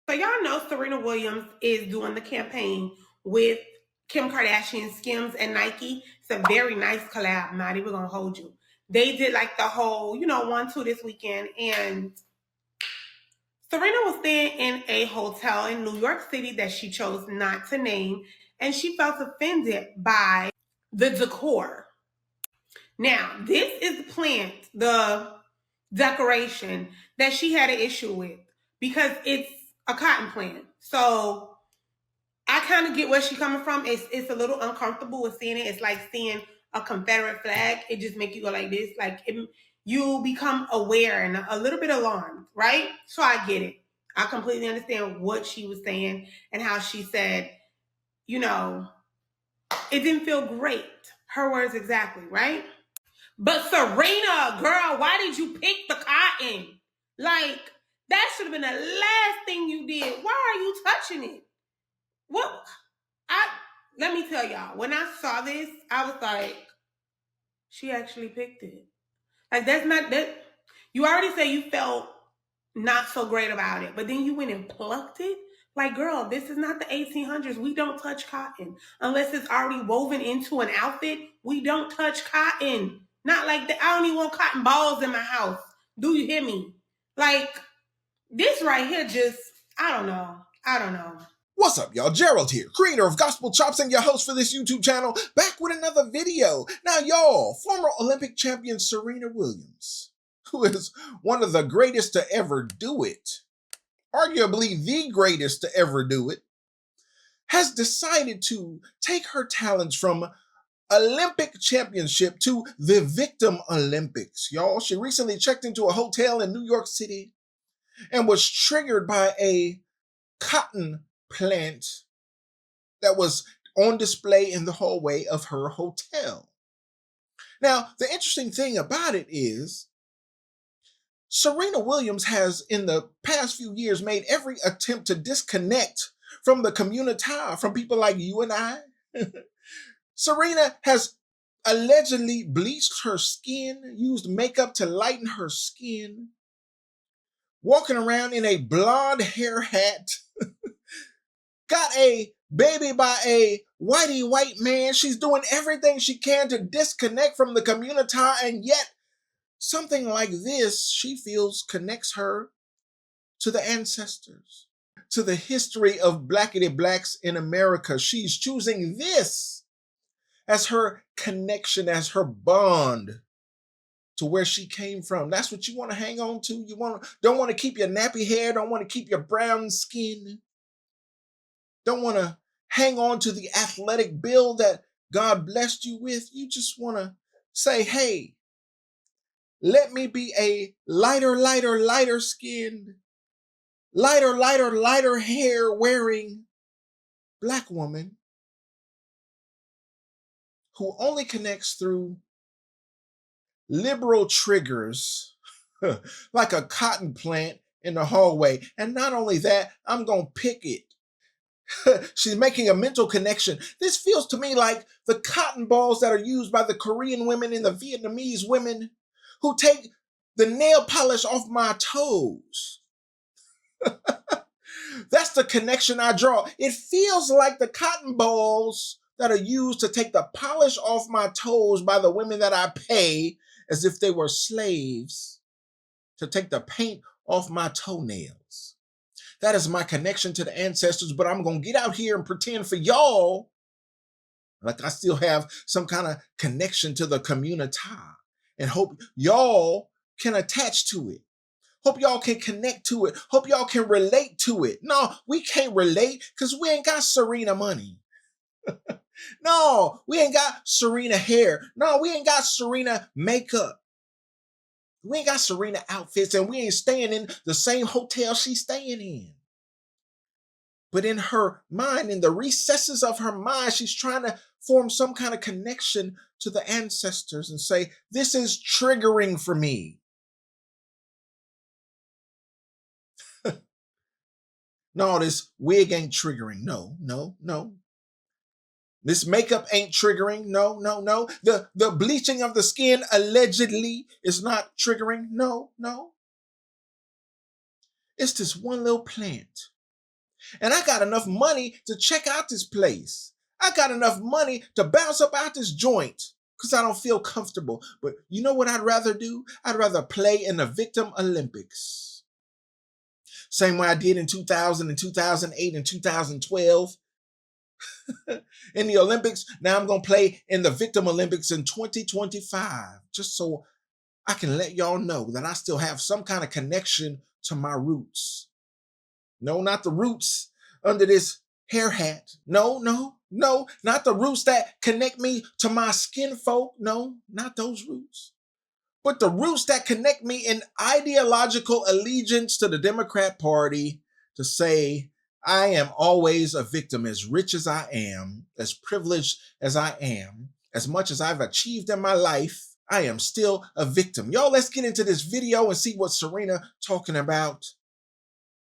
So y'all know Serena Williams is doing the campaign with Kim Kardashian, Skims, and Nike. It's a very nice collab. I'm not even gonna hold you. They did like the whole, 1-2 this weekend, and Serena was staying in a hotel in New York City that she chose not to name, and she felt offended by the decor. Now, this is the plant, the decoration that she had an issue with because it's a cotton plant. So I kind of get where she's coming from. It's a little uncomfortable with seeing it. It's like seeing a Confederate flag. It just makes you go like this. You become aware and a little bit alarmed, right? So I get it. I completely understand what she was saying and how she said, it didn't feel great. Her words exactly, right? But Serena, girl, why did you pick the cotton? Like, that should have been the last thing you did. Why are you touching it? What? Let me tell y'all, when I saw this, I was like, she actually picked it. Like, that's not that. You already say you felt not so great about it, but then you went and plucked it. Like, girl, this is not the 1800s. We don't touch cotton unless it's already woven into an outfit. We don't touch cotton. Not like that. I don't even want cotton balls in my house. Do you hear me? Like, this right here just, I don't know. What's up, y'all? Gerald here, creator of Gospel Chops and your host for this YouTube channel, back with another video. Now, y'all, former Olympic champion Serena Williams, who is one of the greatest to ever do it, arguably the greatest to ever do it, has decided to take her talents from Olympic championship to the Victim Olympics, y'all. She recently checked into a hotel in New York City and was triggered by a cotton plant that was on display in the hallway of her hotel. Now, the interesting thing about it is Serena Williams has, in the past few years, made every attempt to disconnect from the community, from people like you and I. Serena has allegedly bleached her skin, used makeup to lighten her skin, walking around in a blonde hair hat, got a baby by a whitey white man. She's doing everything she can to disconnect from the community, and yet something like this, she feels, connects her to the ancestors, to the history of blackity blacks in America. She's choosing this as her connection, as her bond to where she came from. That's what you want to hang on to. Don't want to keep your nappy hair, don't want to keep your brown skin. Don't want to hang on to the athletic build that God blessed you with. You just want to say, hey, let me be a lighter skinned, lighter hair wearing black woman who only connects through liberal triggers like a cotton plant in the hallway. And not only that, I'm going to pick it. She's making a mental connection. This feels to me like the cotton balls that are used by the Korean women and the Vietnamese women who take the nail polish off my toes. That's the connection I draw. It feels like the cotton balls that are used to take the polish off my toes by the women that I pay as if they were slaves to take the paint off my toenails. That is my connection to the ancestors, but I'm going to get out here and pretend for y'all like I still have some kind of connection to the community and hope y'all can attach to it. Hope y'all can connect to it. Hope y'all can relate to it. No, we can't relate because we ain't got Serena money. No, we ain't got Serena hair. No, we ain't got Serena makeup. We ain't got Serena outfits, and we ain't staying in the same hotel she's staying in. But in her mind, in the recesses of her mind, she's trying to form some kind of connection to the ancestors and say, this is triggering for me. No, this wig ain't triggering. No. This makeup ain't triggering. No. The bleaching of the skin allegedly is not triggering. No. It's this one little plant And I got enough money to check out this place. I got enough money to bounce up out this joint because I don't feel comfortable. But you know what I'd rather do? I'd rather play in the Victim Olympics. Same way I did in 2000 and 2008 and 2012. In the Olympics, now I'm going to play in the Victim Olympics in 2025, just so I can let y'all know that I still have some kind of connection to my roots. No, not the roots under this hair hat. No, not the roots that connect me to my skin folk. No, not those roots. But the roots that connect me in ideological allegiance to the Democrat Party to say, I am always a victim, as rich as I am, as privileged as I am, as much as I've achieved in my life, I am still a victim. Y'all, let's get into this video and see what Serena talking about.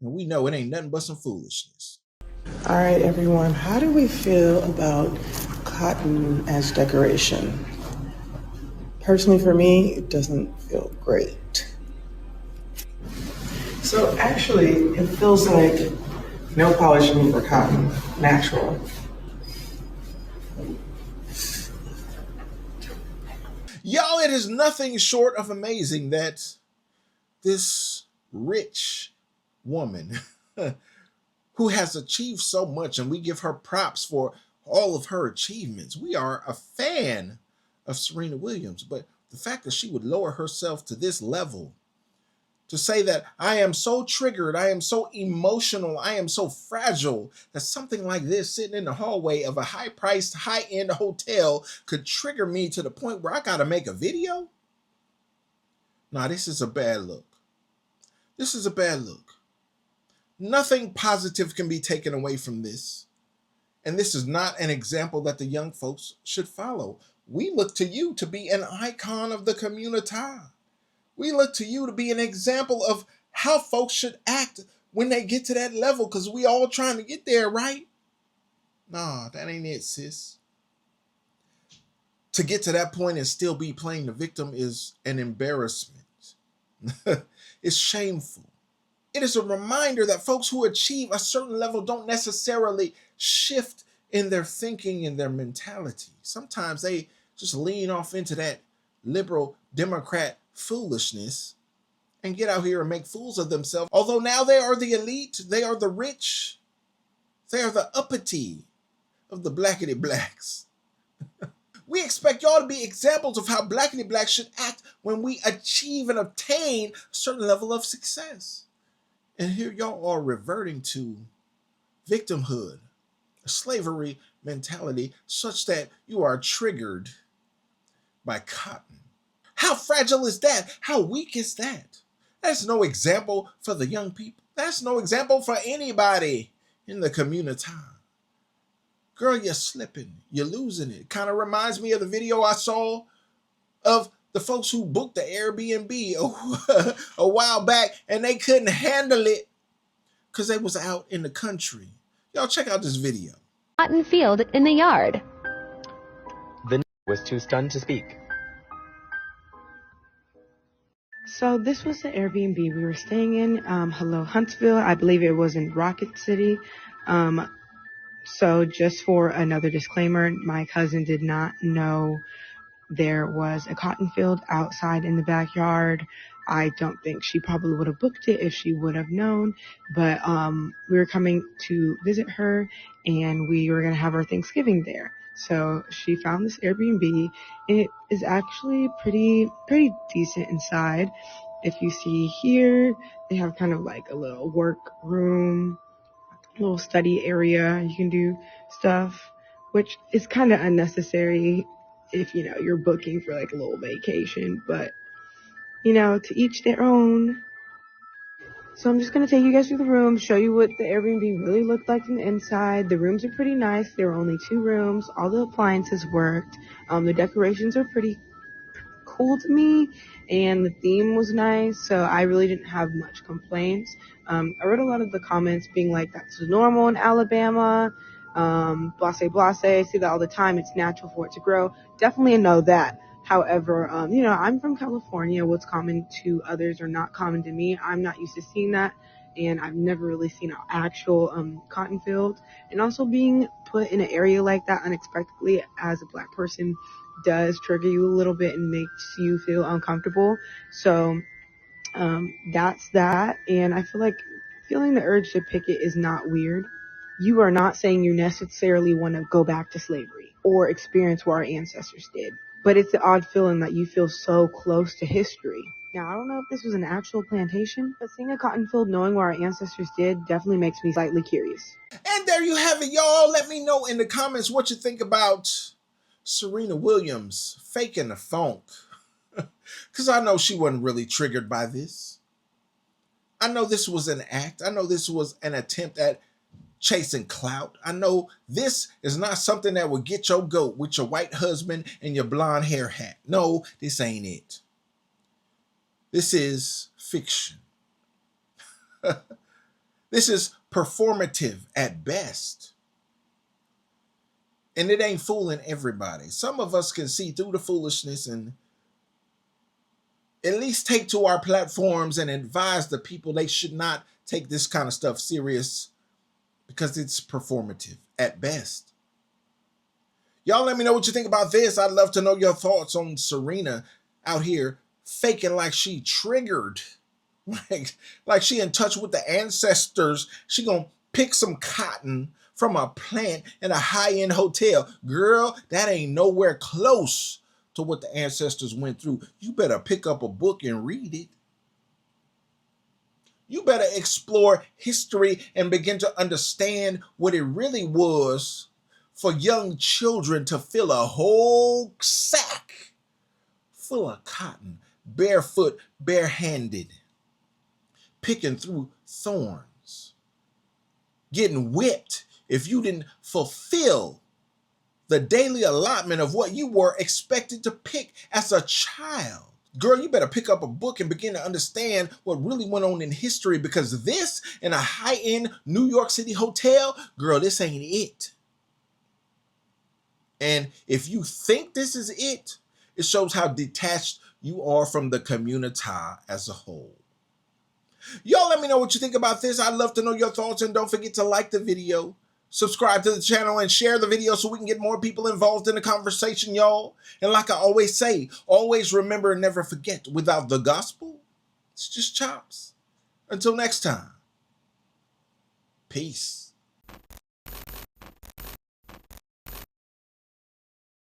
And we know it ain't nothing but some foolishness. All right, everyone, how do we feel about cotton as decoration? Personally, for me, it doesn't feel great. So actually, it feels like no polishing for cotton, natural. Y'all, it is nothing short of amazing that this rich woman who has achieved so much, and we give her props for all of her achievements. We are a fan of Serena Williams, but the fact that she would lower herself to this level to say that I am so triggered, I am so emotional, I am so fragile that something like this sitting in the hallway of a high-priced, high-end hotel could trigger me to the point where I gotta make a video? Nah, this is a bad look. This is a bad look. Nothing positive can be taken away from this. And this is not an example that the young folks should follow. We look to you to be an icon of the community. We look to you to be an example of how folks should act when they get to that level, because we all trying to get there, right? Nah, that ain't it, sis. To get to that point and still be playing the victim is an embarrassment. It's shameful. It is a reminder that folks who achieve a certain level don't necessarily shift in their thinking and their mentality. Sometimes they just lean off into that liberal Democrat foolishness and get out here and make fools of themselves. Although now they are the elite, they are the rich, they are the uppity of the blackity blacks. We expect y'all to be examples of how blackity blacks should act when we achieve and obtain a certain level of success. And here y'all are reverting to victimhood, a slavery mentality, such that you are triggered by cotton. How fragile is that? How weak is that? That's no example for the young people. That's no example for anybody in the community. Girl, you're slipping. You're losing it. Kind of reminds me of the video I saw of the folks who booked the Airbnb a while back, and they couldn't handle it because they was out in the country. Y'all check out this video. Cotton field in the yard. The was too stunned to speak. So this was the Airbnb we were staying in. Hello, Huntsville. I believe it was in Rocket City. So just for another disclaimer, my cousin did not know there was a cotton field outside in the backyard. I don't think she probably would have booked it if she would have known, but we were coming to visit her and we were going to have our Thanksgiving there. So she found this Airbnb. It is actually pretty decent inside. If you see here, they have kind of like a little work room, little study area. You can do stuff, which is kind of unnecessary if, you know, you're booking for like a little vacation, but, you know, to each their own. So I'm just going to take you guys through the room, show you what the Airbnb really looked like from the inside. The rooms are pretty nice. There were only 2 rooms. All the appliances worked. The decorations are pretty cool to me, and the theme was nice, so I really didn't have much complaints. I read a lot of the comments being like, that's normal in Alabama, blase blase, I see that all the time, it's natural for it to grow. Definitely know that. However, you know, I'm from California. What's common to others or not common to me, I'm not used to seeing that and I've never really seen an actual cotton field. And also being put in an area like that unexpectedly as a black person does trigger you a little bit and makes you feel uncomfortable. So that's that. And I feel like feeling the urge to picket is not weird. You are not saying you necessarily want to go back to slavery or experience what our ancestors did. But it's the odd feeling that you feel so close to history. Now, I don't know if this was an actual plantation, but seeing a cotton field knowing what our ancestors did definitely makes me slightly curious. And there you have it, y'all. Let me know in the comments what you think about Serena Williams faking the funk. Because I know she wasn't really triggered by this. I know this was an act. I know this was an attempt at chasing clout. I know this is not something that would get your goat with your white husband and your blonde hair hat. No, this ain't it. This is fiction. This is performative at best. And it ain't fooling everybody. Some of us can see through the foolishness and at least take to our platforms and advise the people they should not take this kind of stuff serious because it's performative at best. Y'all let me know what you think about this. I'd love to know your thoughts on Serena out here faking like she triggered, like she in touch with the ancestors. She gonna pick some cotton from a plant in a high-end hotel. Girl, that ain't nowhere close to what the ancestors went through. You better pick up a book and read it. You better explore history and begin to understand what it really was for young children to fill a whole sack full of cotton, barefoot, barehanded, picking through thorns, getting whipped if you didn't fulfill the daily allotment of what you were expected to pick as a child. Girl, you better pick up a book and begin to understand what really went on in history, because this in a high-end New York City hotel, girl, this ain't it. And if you think this is it, it shows how detached you are from the community as a whole. Y'all let me know what you think about this. I'd love to know your thoughts, and don't forget to like the video, subscribe to the channel, and share the video so we can get more people involved in the conversation, y'all. And like I always say, always remember and never forget, without the gospel, it's just chops. Until next time, peace.